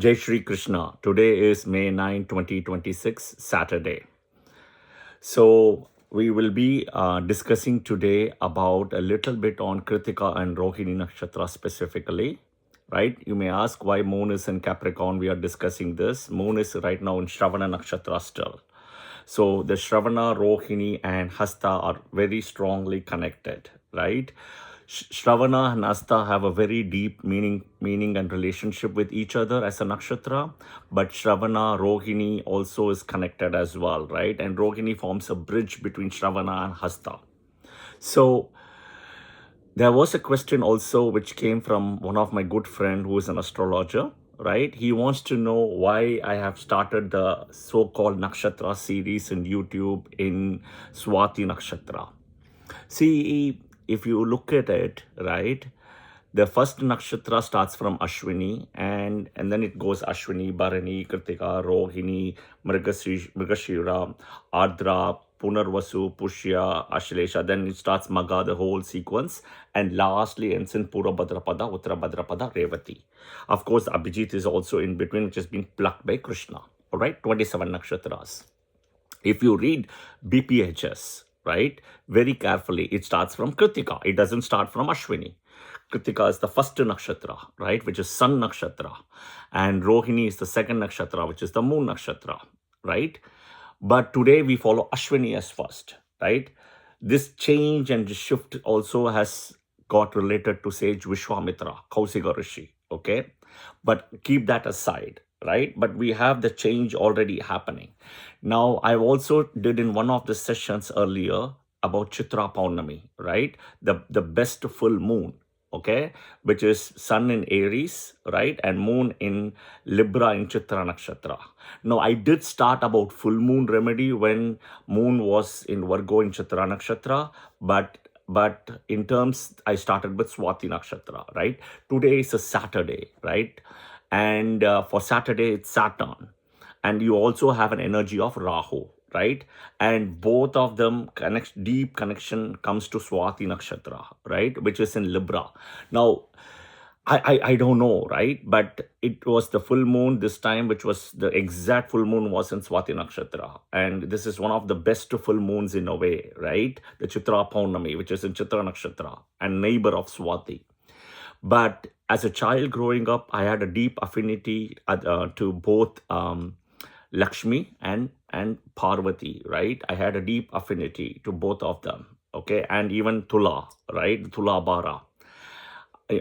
Jai Shri Krishna. Today is May 9, 2026, Saturday. So, we will be discussing today about a little bit on Kritikka and Rohini Nakshatra specifically, right? You may ask why Moon is in Capricorn. We are discussing this. Moon is right now in Shravana Nakshatra still. So, the Shravana, Rohini, and Hasta are very strongly connected, right? Shravana and Hasta have a very deep meaning and relationship with each other as a nakshatra, but Shravana, Rohini also is connected as well, right? And Rohini forms a bridge between Shravana and Hasta. So there was a question also which came from one of my good friend who is an astrologer, right? He wants to know why I have started the so-called nakshatra series in YouTube in Swati Nakshatra. See, if you look at it, right, the first nakshatra starts from Ashwini and then it goes Ashwini, Bharani, Kritika, Rohini, Mrigashira, Ardra, Punarvasu, Pushya, Ashlesha. Then it starts Magha, the whole sequence. And lastly ends in Pura Bhadrapada, Uttara Bhadrapada, Revati. Of course, Abhijit is also in between, which has been plucked by Krishna. All right, 27 nakshatras. If you read BPHS, right, very carefully, it starts from Kritika. It doesn't start from Ashwini. Kritika is the first nakshatra, right, which is Sun nakshatra. And Rohini is the second nakshatra, which is the Moon nakshatra, right? But today we follow Ashwini as first, right? This change and this shift also has got related to sage Vishwamitra, Kausiga Rishi, okay? But keep that aside, right? But we have the change already happening. Now, I also did in one of the sessions earlier about Chitra Paunami, right? The best full moon, okay, which is Sun in Aries, right, and Moon in Libra in Chitra Nakshatra. Now, I did start about full moon remedy when Moon was in Virgo in Chitra Nakshatra, but in terms, I started with Swati Nakshatra, right? Today is a Saturday, right? And for Saturday, it's Saturn. And you also have an energy of Rahu, right? And both of them deep connection comes to Swati Nakshatra, right? Which is in Libra. Now, I don't know, right? But it was the full moon this time, which was the exact full moon was in Swati Nakshatra. And this is one of the best full moons in a way, right? The Chitra Paunami, which is in Chitra Nakshatra and neighbor of Swati. But as a child growing up, I had a deep affinity to both Lakshmi and Parvati, right? I had a deep affinity to both of them, okay? And even Tula, right? Tula Bara.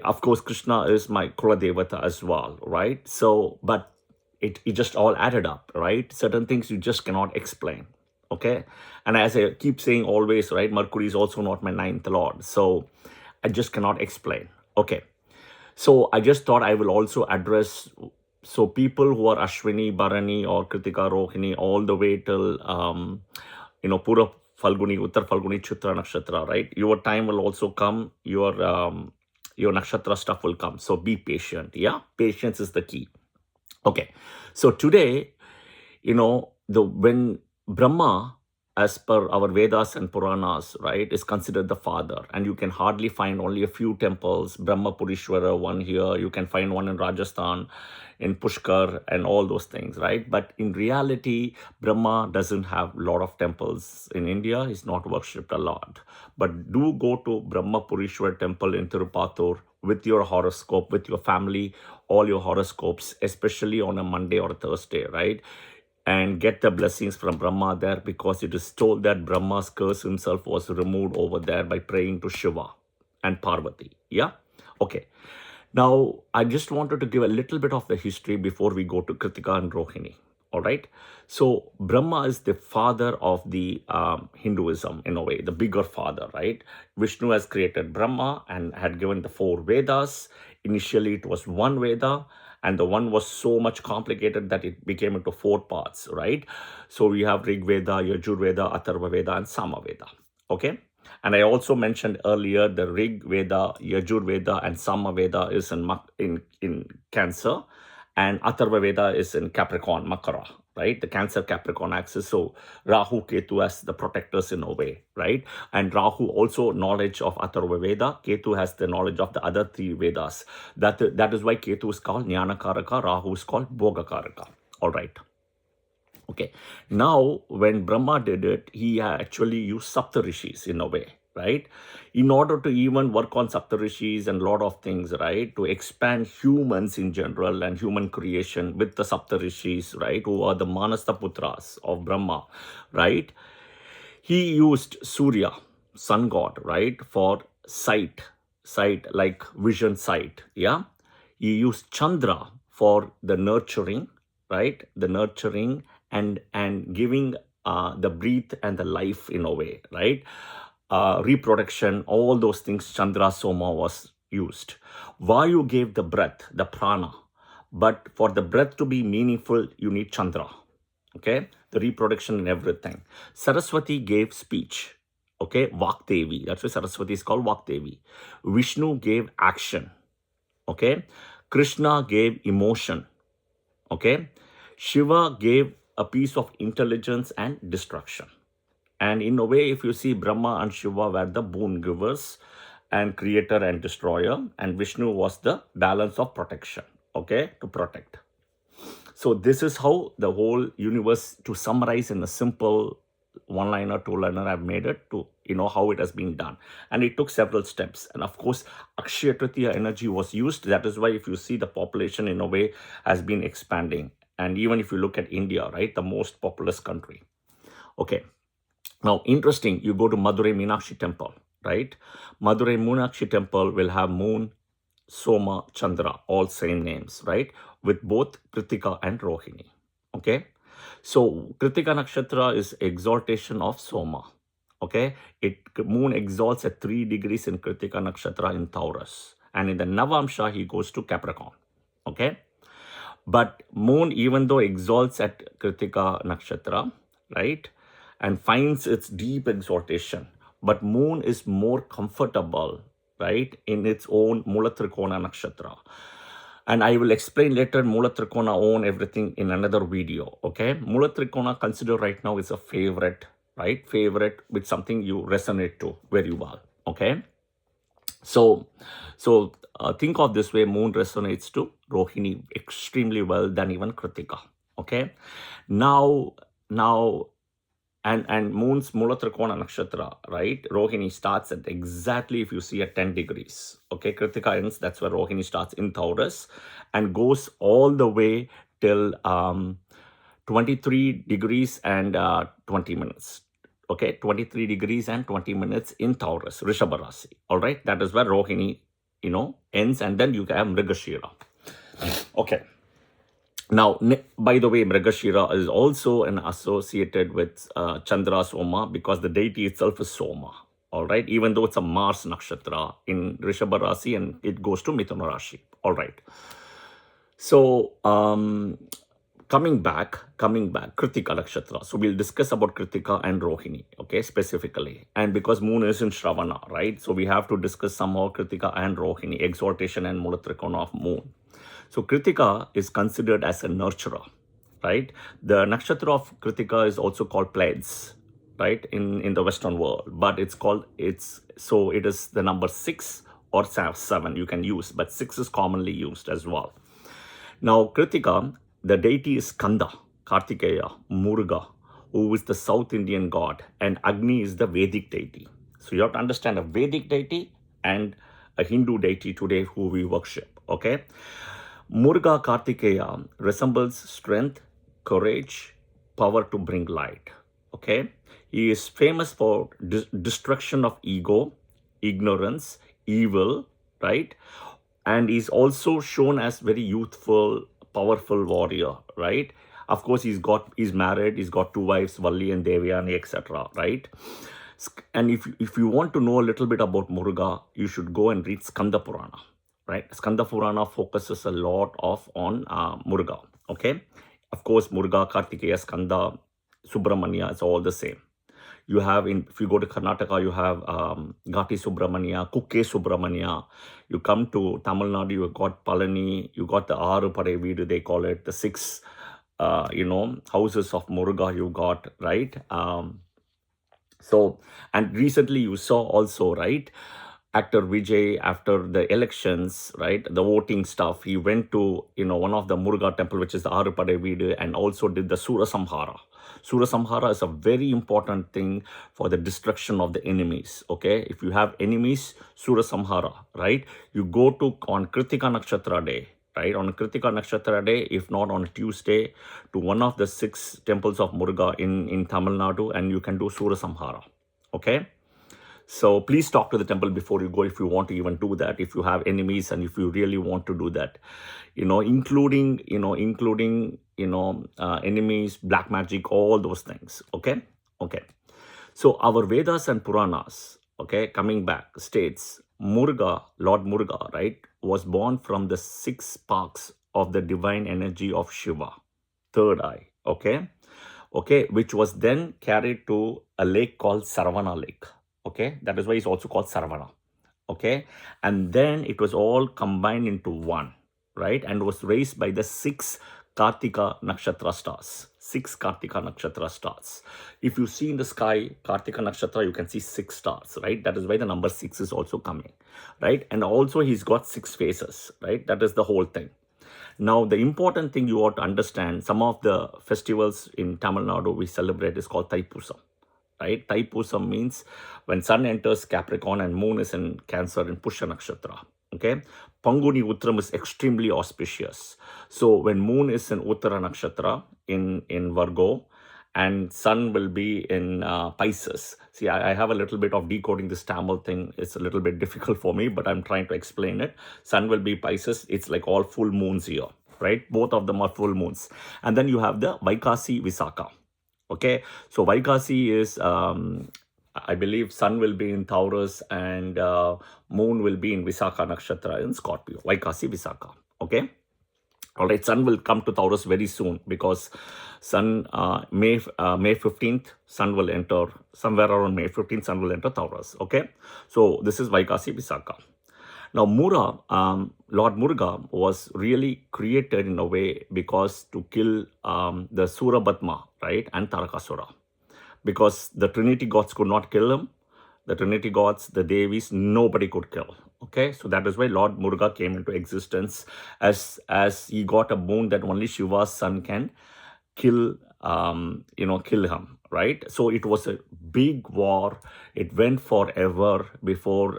Of course, Krishna is my Kula Devata as well, right? So, but it just all added up, right? Certain things you just cannot explain, okay? And as I keep saying always, right? Mercury is also not my ninth lord. So I just cannot explain, okay? So I just thought I will also address, so people who are Ashwini, Bharani or Kritika, Rohini, all the way till, Pura Falguni, Uttar Falguni, Chitra Nakshatra, right? Your time will also come, your nakshatra stuff will come. So be patient, yeah? Patience is the key. Okay, so today, when Brahma, as per our Vedas and Puranas, right, is considered the father. And you can hardly find only a few temples, Brahma Purishwara, one here, you can find one in Rajasthan, in Pushkar, and all those things, right? But in reality, Brahma doesn't have a lot of temples in India. He's not worshipped a lot. But do go to Brahma Purishwar temple in Tirupathur with your horoscope, with your family, all your horoscopes, especially on a Monday or a Thursday, right? And get the blessings from Brahma there, because it is told that Brahma's curse himself was removed over there by praying to Shiva and Parvati. Yeah? Okay. Now, I just wanted to give a little bit of the history before we go to Kritika and Rohini. All right. So Brahma is the father of the Hinduism in a way, the bigger father, right? Vishnu has created Brahma and had given the 4 Vedas. Initially, it was one Veda, and the one was so much complicated that it became into 4 parts, right? So we have Rig Veda, Yajur Veda, Atharva Veda, and Sama Veda. Okay. And I also mentioned earlier the Rig Veda, Yajur Veda, and Sama Veda is in Cancer. and Atharva Veda is in Capricorn, Makara, right? The Cancer Capricorn axis. So Rahu, Ketu as the protectors in a way, right? And Rahu also knowledge of Atharva Veda. Ketu has the knowledge of the other three Vedas. That is why Ketu is called Jnana Karaka, Rahu is called Bhoga Karaka. All right. Okay. Now, when Brahma did it, he actually used Saptarishis in a way, right? In order to even work on Saptarishis and a lot of things, right? To expand humans in general and human creation with the Saptarishis, right? Who are the Manasa Putras of Brahma, right? He used Surya, sun god, right? For sight, like vision sight, yeah? He used Chandra for the nurturing, right? The nurturing and giving the breath and the life in a way, right? Reproduction, all those things, Chandra, Soma was used. Vayu gave the breath, the prana. But for the breath to be meaningful, you need Chandra, okay? The reproduction and everything. Saraswati gave speech, okay? Vakdevi, that's why Saraswati is called Vakdevi. Vishnu gave action, okay? Krishna gave emotion, okay? Shiva gave a piece of intelligence and destruction. And in a way, if you see, Brahma and Shiva were the boon givers and creator and destroyer, and Vishnu was the balance of protection, okay, to protect. So this is how the whole universe, to summarize in a simple one-liner, two-liner, I've made it to, how it has been done. And it took several steps. And of course, Akshaya Tritiya energy was used. That is why if you see, the population in a way has been expanding. And even if you look at India, right, the most populous country. Okay. Now, interesting, you go to Madurai Meenakshi Temple, right? Madurai Meenakshi Temple will have Moon, Soma, Chandra, all same names, right? With both Kritikka and Rohini, okay? So, Kritikka Nakshatra is exaltation of Soma, okay? Moon exalts at 3 degrees in Kritikka Nakshatra in Taurus. And in the Navamsha, he goes to Capricorn, okay? But Moon, even though exalts at Kritikka Nakshatra, right? And finds its deep exaltation. But Moon is more comfortable, right, in its own Mulatrikona Nakshatra. And I will explain later Mulatrikona own everything in another video, okay? Mulatrikona considered right now is a favorite, right? Favorite with something you resonate to very well, okay? So think of this way, Moon resonates to Rohini extremely well than even Kritikka, okay? Now, and Moon's Mulatrikona Nakshatra, right? Rohini starts at exactly, if you see, at 10 degrees. Okay, Kritika ends, that's where Rohini starts in Taurus and goes all the way till 23 degrees and 20 minutes. Okay, 23 degrees and 20 minutes in Taurus, Rishabha Rasi. All right, that is where Rohini, ends, and then you have Mrigashira. Okay. Now, by the way, Mrigashira is also associated with Chandra Soma because the deity itself is Soma. All right, even though it's a Mars Nakshatra in Rishabha Rasi and it goes to Mithuna Rashi. All right. So, coming back, Kritika Nakshatra. So we'll discuss about Kritika and Rohini, okay, specifically. And because Moon is in Shravana, right? So we have to discuss somehow Kritika and Rohini, exaltation and Mulatrikona of Moon. So Kritika is considered as a nurturer, right? The nakshatra of Kritika is also called Pleiades, right? In the Western world, but it is the number 6 or 7 you can use, but 6 is commonly used as well. Now Kritika, the deity is Skanda, Kartikeya, Muruga, who is the South Indian god, and Agni is the Vedic deity. So you have to understand a Vedic deity and a Hindu deity today who we worship, okay? Muruga Kartikeya resembles strength, courage, power to bring light. Okay, he is famous for destruction of ego, ignorance, evil, right? And he's also shown as very youthful, powerful warrior, right? Of course, he's married, he's got 2 wives, Valli and Devyani, etc., right? And if you want to know a little bit about Muruga, you should go and read Skanda Purana. Right, Skanda Purana focuses a lot on Muruga. Okay, of course, Muruga, Kartikeya, Skanda, Subramanya is all the same. You have, if you go to Karnataka, you have Gati Subramania, Kukke Subramania. You come to Tamil Nadu, you got Palani, you got the Aru Padevidu, they call it, the six, houses of Muruga you got, right? So, and recently you saw also, right, actor Vijay, after the elections, right, the voting stuff, he went to, one of the Muruga temple, which is the Arupade Veedu, and also did the Sura Samhara. Sura Samhara is a very important thing for the destruction of the enemies, okay? If you have enemies, Sura Samhara, right? You go to, on Kritikka Nakshatra day, right? On Kritika Nakshatra day, if not on a Tuesday, to one of the 6 temples of Muruga in Tamil Nadu, and you can do Sura Samhara. Okay? So please talk to the temple before you go if you want to even do that, if you have enemies and if you really want to do that. Including enemies, black magic, all those things. Okay? Okay. So our Vedas and Puranas, okay, coming back, states Muruga, Lord Muruga, right, was born from the 6 sparks of the divine energy of Shiva, third eye, okay, which was then carried to a lake called Saravana Lake, okay, that is why it's also called Saravana, okay, and then it was all combined into one, right, and was raised by the 6 Kritikka Nakshatra stars. 6 Kritikka Nakshatra stars. If you see in the sky, Kritikka Nakshatra, you can see 6 stars, right? That is why the number 6 is also coming, right? And also he's got 6 faces, right? That is the whole thing. Now, the important thing you ought to understand, some of the festivals in Tamil Nadu we celebrate is called Thaipusam, right? Thaipusam means when sun enters Capricorn and moon is in Cancer in Pusha Nakshatra. Okay, Panguni Uttram is extremely auspicious. So when moon is in Uttara Nakshatra in Virgo, and sun will be in Pisces. See, I have a little bit of decoding this Tamil thing. It's a little bit difficult for me, but I'm trying to explain it. Sun will be Pisces. It's like all full moons here, right? Both of them are full moons. And then you have the Vaikasi Visakha. Okay, so Vaikasi is, I believe sun will be in Taurus and moon will be in Visakha Nakshatra in Scorpio, Vaikasi Visakha. Okay. All right, sun will come to Taurus very soon because sun, May 15th, sun will enter, somewhere around May 15th, sun will enter Taurus. Okay, so this is Vaikasi Visakha. Now, Lord Muruga was really created in a way because to kill the Surabhatma, right, and Tarakasura. Because the Trinity gods could not kill him. The Trinity gods, the Devis, nobody could kill. Okay, so that is why Lord Muruga came into existence as he got a boon that only Shiva's son can kill him, right? So it was a big war. It went forever before,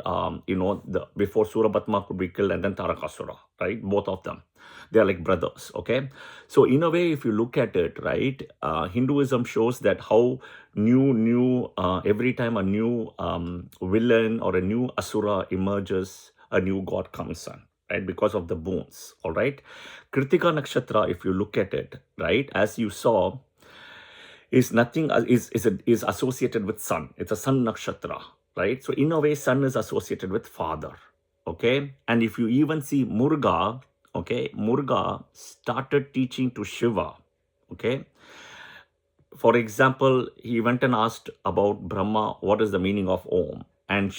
before Surabhatma could be killed and then Tarakasura, right? Both of them. They are like brothers, okay? So in a way, if you look at it, right, Hinduism shows that how every time a new villain or a new Asura emerges, a new god comes on, right, because of the boons, all right? Kritika Nakshatra, if you look at it, right, as you saw, is associated with sun. It's a sun nakshatra, right? So in a way, sun is associated with father, okay? And if you even see Muruga, okay, Muruga started teaching to Shiva, okay? For example, he went and asked about Brahma, what is the meaning of Om? And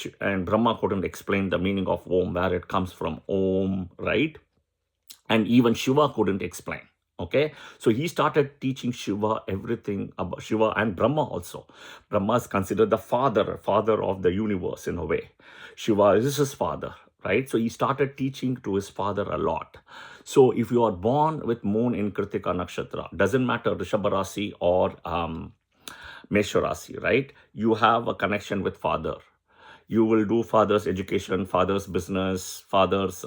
Brahma couldn't explain the meaning of Om, where it comes from, Om, right? And even Shiva couldn't explain. Okay, so he started teaching Shiva everything about Shiva and Brahma also. Brahma is considered the father of the universe in a way. Shiva is his father, right? So he started teaching to his father a lot. So if you are born with moon in Kritika Nakshatra, doesn't matter Rishabha Rasi or Mesha Rasi, right? You have a connection with father. You will do father's education, father's business, father's,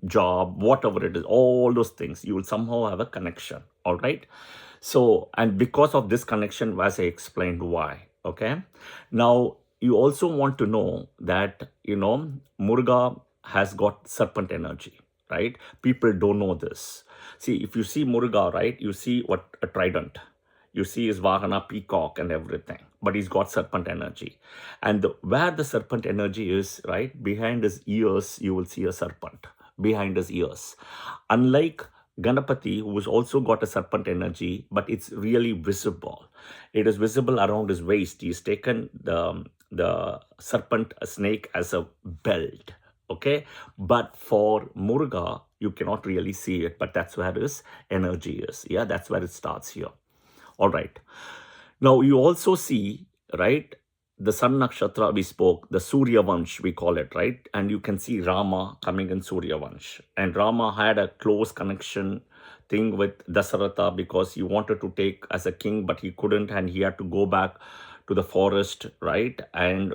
job, whatever it is, all those things, you will somehow have a connection, all right? So, and because of this connection, as I explained why, okay? Now, you also want to know that, Muruga has got serpent energy, right? People don't know this. See, if you see Muruga, right, you see what a trident. You see his Vahana, peacock and everything, but he's got serpent energy. And where the serpent energy is, right, behind his ears, you will see a serpent behind his ears. Unlike Ganapati, who has also got a serpent energy, but it's really visible. It is visible around his waist. He's taken the serpent snake as a belt. Okay, but for Muruga, you cannot really see it, but that's where his energy is. Yeah, that's where it starts here. All right. Now you also see, right, the Sun Nakshatra we spoke, the Surya Vansh we call it, right? And you can see Rama coming in Surya Vansh. And Rama had a close connection thing with Dasaratha because he wanted to take as a king, but he couldn't, and he had to go back to the forest, right? And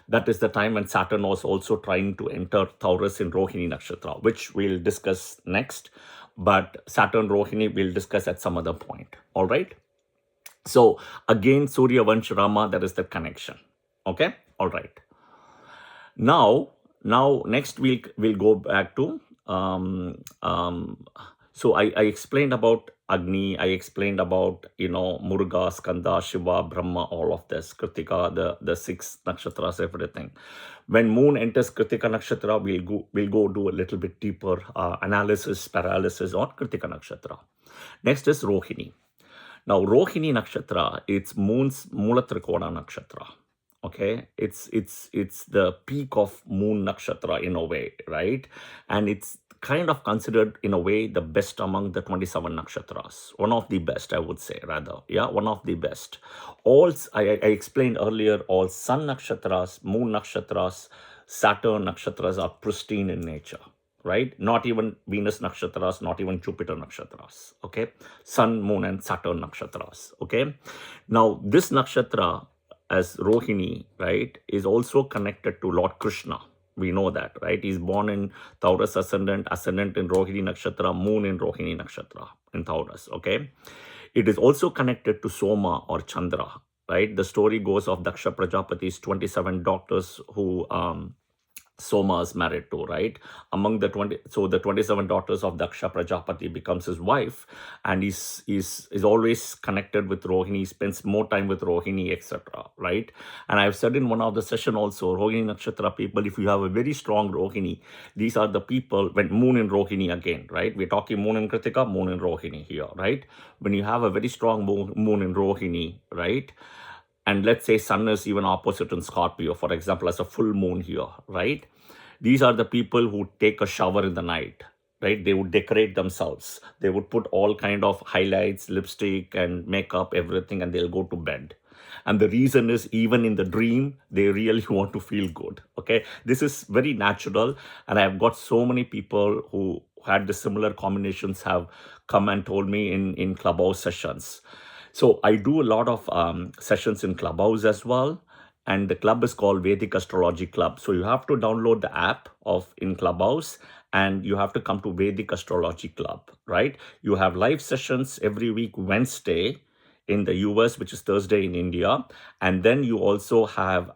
that is the time when Saturn was also trying to enter Taurus in Rohini Nakshatra, which we'll discuss next. But Saturn Rohini we'll discuss at some other point. All right. So again, Surya Vansh Rama, there is the connection. Okay, all right. Now next week we'll go back to so I explained about Agni, I explained about Muruga, Skanda, Shiva, Brahma, all of this, Kritika, the 6 nakshatras, everything. When moon enters Kritika nakshatra, we'll go do a little bit deeper paralysis on Kritika nakshatra. Next is Rohini. Now, Rohini Nakshatra, it's moon's Mulatrikona Nakshatra. Okay, it's the peak of moon nakshatra in a way, right? And it's kind of considered in a way the best among the 27 nakshatras. One of the best, I would say, rather. Yeah, one of the best. All I explained earlier, all sun nakshatras, moon nakshatras, Saturn nakshatras are pristine in nature, right? Not even Venus nakshatras, not even Jupiter nakshatras, okay? Sun, moon, and Saturn nakshatras, okay? Now, this nakshatra as Rohini, right, is also connected to Lord Krishna. We know that, right? He's born in Taurus ascendant in Rohini nakshatra, moon in Rohini nakshatra in Taurus, okay? It is also connected to Soma or Chandra, right? The story goes of Daksha Prajapati's 27 daughters who Soma is married to, right? Among the 27 daughters of Daksha Prajapati becomes his wife, and is always connected with Rohini, spends more time with Rohini, etc., right? And I've said in one of the session also, Rohini Nakshatra people, if you have a very strong Rohini, these are the people, when moon in Rohini again, right? We're talking moon in Kritika, moon in Rohini here, right? When you have a very strong moon in Rohini, right? And let's say sun is even opposite in Scorpio, for example, as a full moon here, right? These are the people who take a shower in the night, right? They would decorate themselves. They would put all kind of highlights, lipstick and makeup, everything, and they'll go to bed. And the reason is, even in the dream, they really want to feel good, okay? This is very natural. And I've got so many people who had the similar combinations have come and told me in Clubhouse sessions. So I do a lot of sessions in Clubhouse as well. And the club is called Vedic Astrology Club. So you have to download the app in Clubhouse, and you have to come to Vedic Astrology Club, right? You have live sessions every week, Wednesday in the US, which is Thursday in India. And then you also have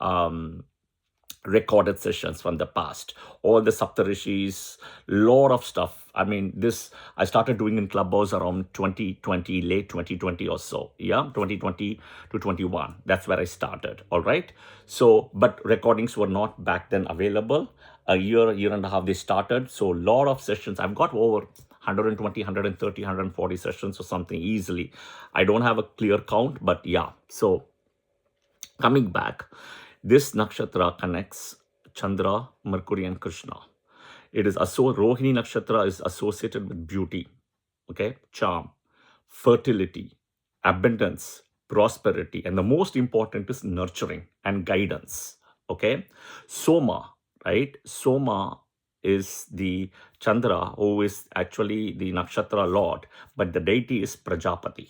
recorded sessions from the past, all the Saptarishis, lot of stuff. I mean, this I started doing in Clubhouse around 2020, late 2020 or so. Yeah, 2020 to 21. That's where I started. All right. So, but recordings were not back then available. A year and a half they started. So, lot of sessions. I've got over 120, 130, 140 sessions or something easily. I don't have a clear count, but yeah. So, coming back, this nakshatra connects Chandra, Mercury, and Krishna. It is Rohini nakshatra is associated with beauty, okay, charm, fertility, abundance, prosperity, and the most important is nurturing and guidance. Okay, Soma, right? Soma is the Chandra, who is actually the nakshatra lord, but the deity is Prajapati.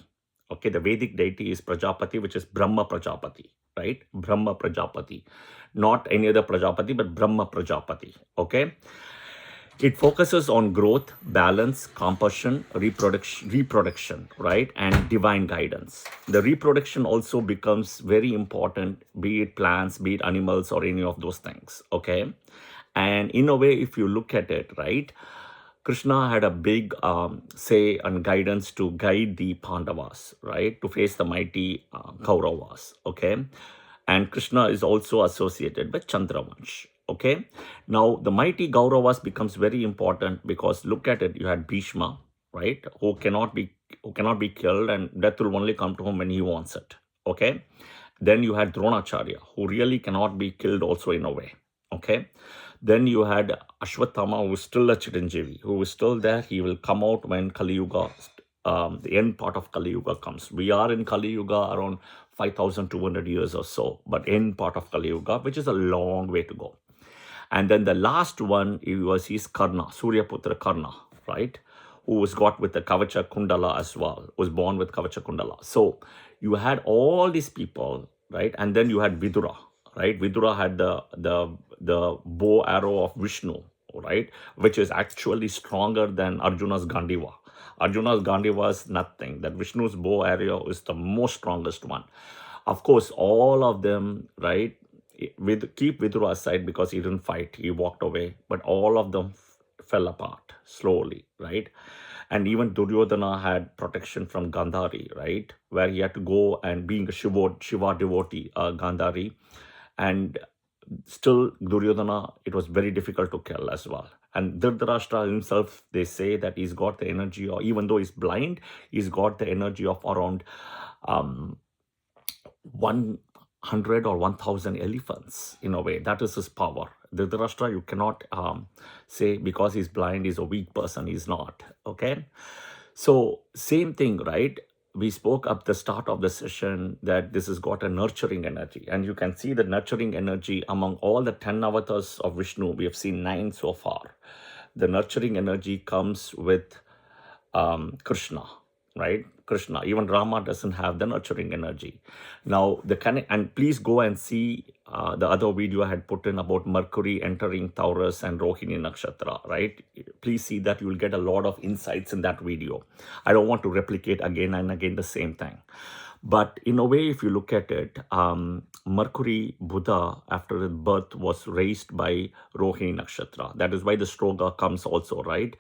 Okay, the Vedic deity is Prajapati, which is Brahma Prajapati, right? Brahma Prajapati, not any other Prajapati, but Brahma Prajapati. Okay. It focuses on growth, balance, compassion, reproduction, right? And divine guidance. The reproduction also becomes very important, be it plants, be it animals, or any of those things, okay? And in a way, if you look at it, right, Krishna had a big say and guidance to guide the Pandavas, right, to face the mighty Kauravas, okay? And Krishna is also associated with Chandravansh. Okay, now the mighty Kauravas becomes very important because look at it. You had Bhishma, right? Who cannot be killed, and death will only come to him when he wants it. Okay. Then you had Dronacharya, who really cannot be killed also in a way. Okay. Then you had Ashwatthama, who is still a Chiranjeevi, who is still there. He will come out when Kali Yuga, the end part of Kali Yuga comes. We are in Kali Yuga around 5,200 years or so, but end part of Kali Yuga, which is a long way to go. And then the last one was his Karna, Suryaputra Karna, right? Who was got with the Kavacha Kundala as well, was born with Kavacha Kundala. So you had all these people, right? And then you had Vidura, right? Vidura had the bow arrow of Vishnu, right? Which is actually stronger than Arjuna's Gandiva. Arjuna's Gandiva is nothing. That Vishnu's bow arrow is the most strongest one. Of course, all of them, right? Keep Vidura aside because he didn't fight, he walked away, but all of them fell apart slowly, right? And even Duryodhana had protection from Gandhari, right? Where he had to go, and being a Shiva devotee, Gandhari, and still Duryodhana, it was very difficult to kill as well. And Dhritarashtra himself, they say that he's got the energy, or even though he's blind, he's got the energy of around 100 or 1,000 elephants in a way. That is his power. Dhritarashtra, you cannot say because he's blind, he's a weak person. He's not. Okay. So same thing, right? We spoke at the start of the session that this has got a nurturing energy, and you can see the nurturing energy among all the 10 avatars of Vishnu. We have seen 9 so far. The nurturing energy comes with Krishna, right? Krishna. Even Rama doesn't have the nurturing energy. Now, and please go and see the other video I had put in about Mercury entering Taurus and Rohini Nakshatra, right? Please see that. You will get a lot of insights in that video. I don't want to replicate again and again the same thing. But in a way, if you look at it, Mercury, Buddha, after his birth, was raised by Rohini Nakshatra. That is why the sloka comes also, right?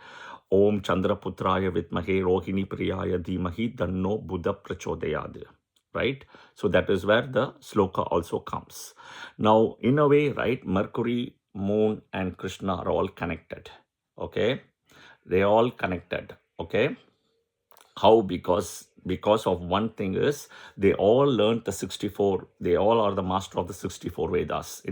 Om Chandra Putraya Vitmahe Rohini Priyaya Dhimahi Danno Buddha Prachodayad. Right? So that is where the sloka also comes. Now, in a way, right, Mercury, Moon, and Krishna are all connected. Okay? They are all connected. Okay? How? Because of one thing is they all learned the 64. They all are the master of the 64 Vedas.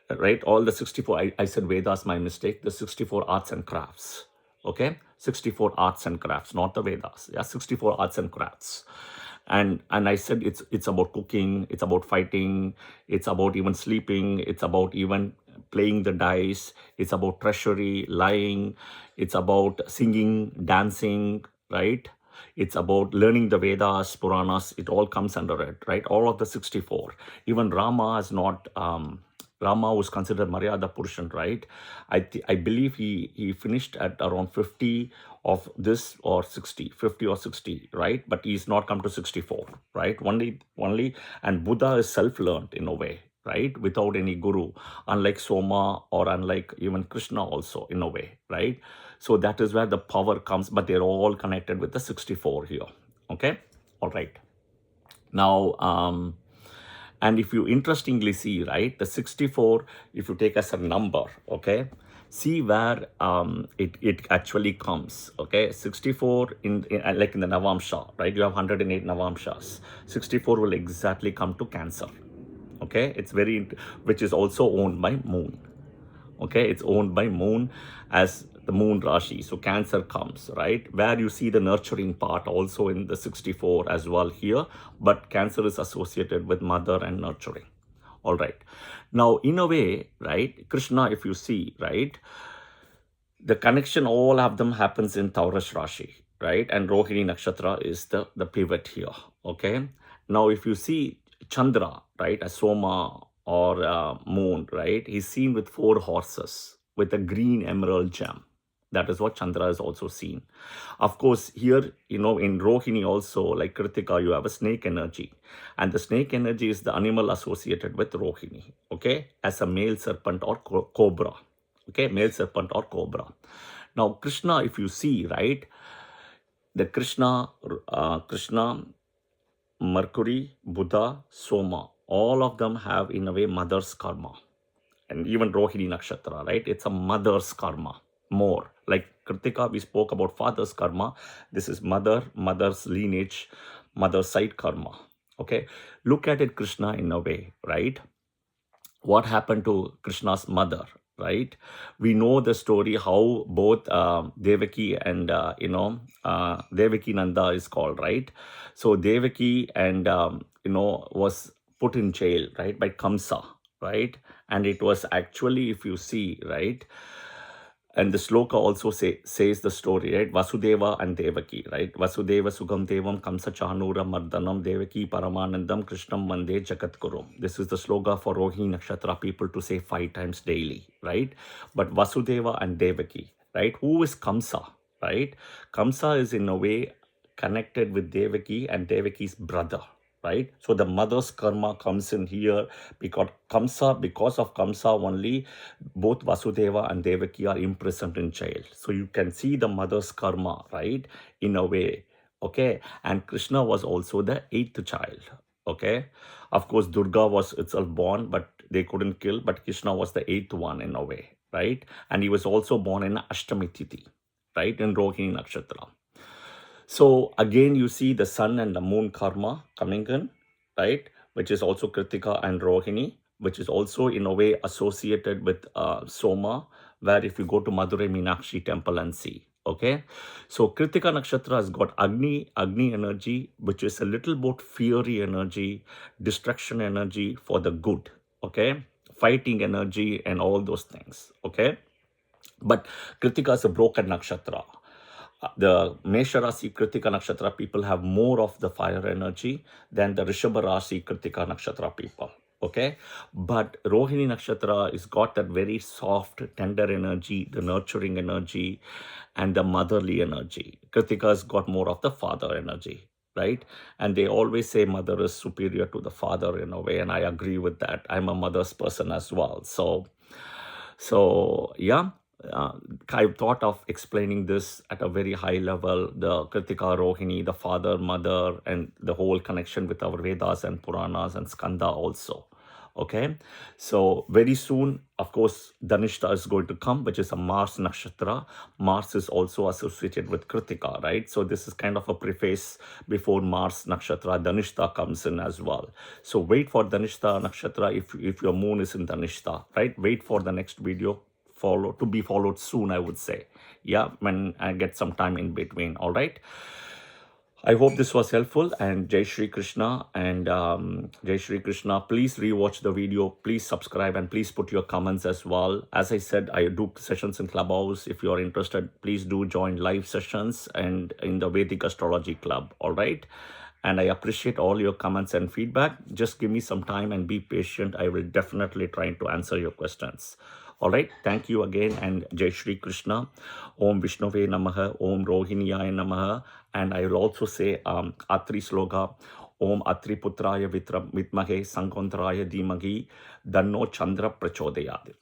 Right? All the 64. I said Vedas, my mistake. The 64 arts and crafts. Okay, 64 arts and crafts, not the Vedas. Yeah, 64 arts and crafts. And I said it's about cooking, it's about fighting, it's about even sleeping, it's about even playing the dice, it's about treasury, lying, it's about singing, dancing, right? It's about learning the Vedas, Puranas. It all comes under it, right? All of the 64. Even Rama is not. Rama was considered Maryada Purushan, right? I believe he finished at around 50 of this, or 60, 50 or 60, right? But he's not come to 64, right? Only, and Buddha is self-learned in a way, right? Without any guru, unlike Soma or unlike even Krishna also in a way, right? So that is where the power comes, but they're all connected with the 64 here, okay? All right. Now, and if you interestingly see, right, the 64, if you take as a number, okay, see where it actually comes, okay? 64 like in the Navamsha, right? You have 108 Navamshas. 64 will exactly come to Cancer, okay? It's which is also owned by Moon, okay? It's owned by Moon as the Moon Rashi. So Cancer comes, right? Where you see the nurturing part also in the 64 as well here, but Cancer is associated with mother and nurturing. All right. Now, in a way, right, Krishna, if you see, right, the connection, all of them happens in Taurus Rashi, right? And Rohini Nakshatra is the pivot here, okay? Now, if you see Chandra, right, as Soma or Moon, right, he's seen with 4 horses with a green emerald gem. That is what Chandra is also seen. Of course, here, in Rohini also, like Kritikka, you have a snake energy. And the snake energy is the animal associated with Rohini, okay? As a male serpent or cobra, okay? Male serpent or cobra. Now, Krishna, if you see, right, the Krishna, Mercury, Buddha, Soma, all of them have, in a way, mother's karma. And even Rohini Nakshatra, right? It's a mother's karma more. Like Kritikka, we spoke about father's karma. This is mother's lineage, mother's side karma. Okay, look at it, Krishna, in a way, right? What happened to Krishna's mother, right? We know the story how both Devaki and Devaki Nanda is called, right? So Devaki and was put in jail, right, by Kamsa, right? And it was actually, if you see, right, and the sloka also says the story, right? Vasudeva and Devaki, right? Vasudeva Sugam Devam Kamsa Chanura Mardanam Devaki Paramanandam Krishnam Mande Jagatgurum. This is the sloka for Rohini Nakshatra people to say 5 times daily, right? But Vasudeva and Devaki, right? Who is Kamsa, right? Kamsa is in a way connected with Devaki and Devaki's brother, right? So the mother's karma comes in here because of Kamsa only, both Vasudeva and Devaki are imprisoned in jail. So you can see the mother's karma, right? In a way, okay? And Krishna was also the 8th child, okay? Of course, Durga was itself born, but they couldn't kill, but Krishna was the 8th one in a way, right? And he was also born in Ashtami Tithi, right? In Rohini Nakshatra. So again, you see the sun and the moon karma coming in, right? Which is also Kritikka and Rohini, which is also in a way associated with Soma, where if you go to Madurai Meenakshi Temple and see, okay? So Kritikka Nakshatra has got Agni energy, which is a little bit fiery energy, destruction energy for the good, okay? Fighting energy and all those things, okay? But Kritika is a broken nakshatra. The Mesha Rasi Kritika Nakshatra people have more of the fire energy than the Rishabha Rasi Kritika Nakshatra people. Okay, but Rohini Nakshatra is got that very soft, tender energy, the nurturing energy, and the motherly energy. Kritika has got more of the father energy, right? And they always say mother is superior to the father in a way, and I agree with that. I'm a mother's person as well. So yeah, I thought of explaining this at a very high level, the Kritika, Rohini, the father, mother, and the whole connection with our Vedas and Puranas and Skanda also. Okay, so very soon, of course, Dhanishta is going to come, which is a Mars Nakshatra. Mars is also associated with Kritika, right? So this is kind of a preface before Mars Nakshatra, Dhanishta comes in as well. So wait for Dhanishta Nakshatra if your moon is in Dhanishta, right? Wait for the next video to be followed soon, I would say. Yeah, when I get some time in between, all right? I hope this was helpful, and Jai Shri Krishna, and Jai Shri Krishna. Please rewatch the video, please subscribe, and please put your comments as well. As I said, I do sessions in Clubhouse. If you are interested, please do join live sessions and in the Vedic Astrology Club, all right? And I appreciate all your comments and feedback. Just give me some time and be patient. I will definitely try to answer your questions. All right, thank you again, and Jai Shri Krishna. Om Vishnave Namaha, Om Rohiniyaya Namaha. And I will also say Atri Sloka, Om Atri Putraya Vitmahe Sankontraya Dimagi, Danno Chandra Prachodayad.